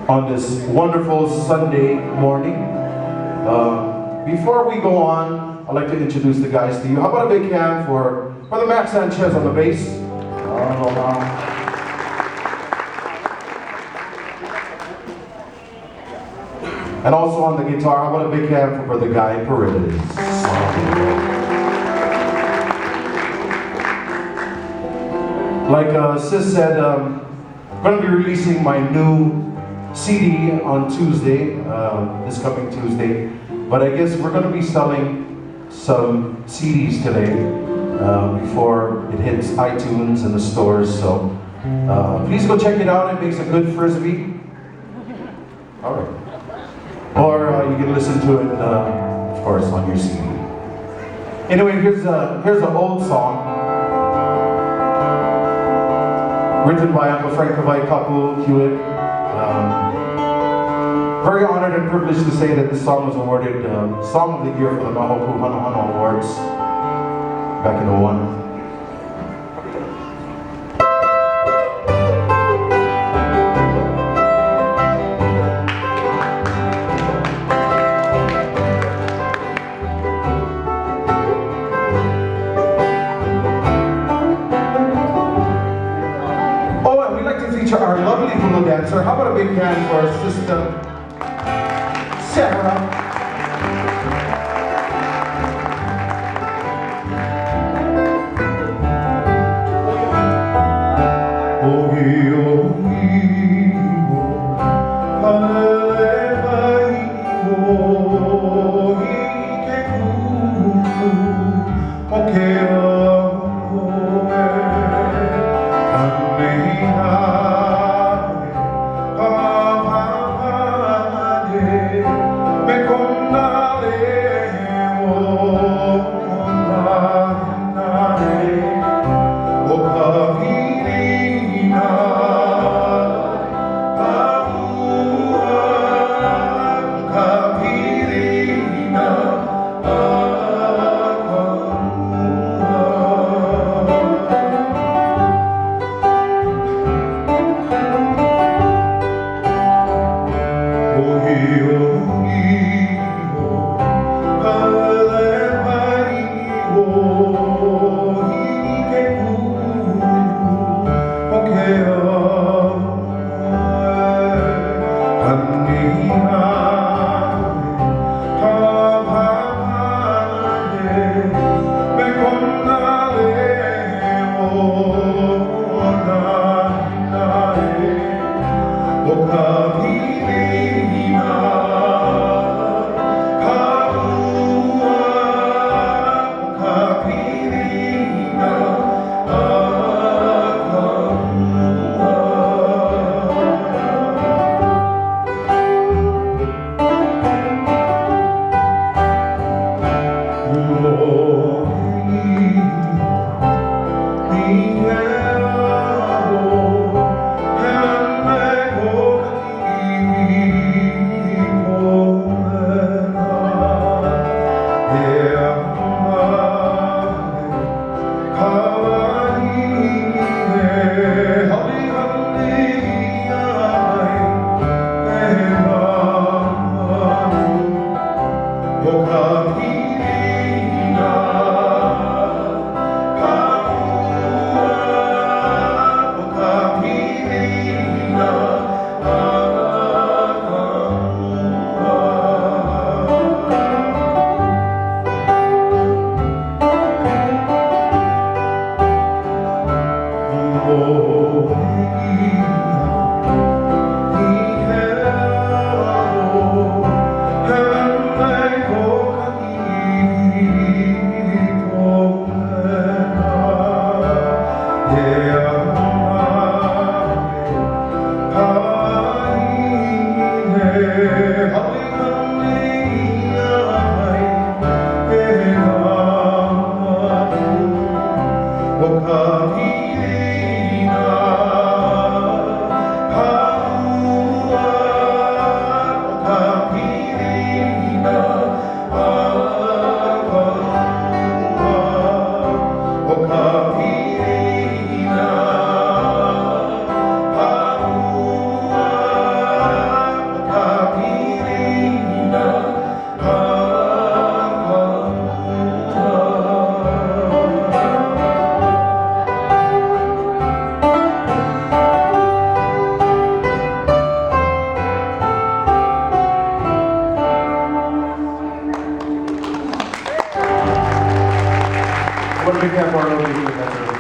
on this wonderful Sunday morning. Before we go on, I'd like to introduce the guys to you. How about a big hand for Brother Max Sanchez on the bass? And also on the guitar, how about a big hand for Brother Guy Paredes? Like Sis said, I'm going to be releasing my new CD on Tuesday, this coming Tuesday. But I guess we're going to be selling some CDs today before it hits iTunes and the stores. So please go check it out. It makes a good frisbee. All right. Or you can listen to it, of course, on your CD. Anyway, here's an old song written by Uncle Frank Kavai Kapu Hewitt. Very honored and privileged to say that this song was awarded Song of the Year for the Nahoku Hanohano Awards back in '01. Our lovely hula dancer. How about a big hand for our sister Sarah? One big clap for our lovely presenter.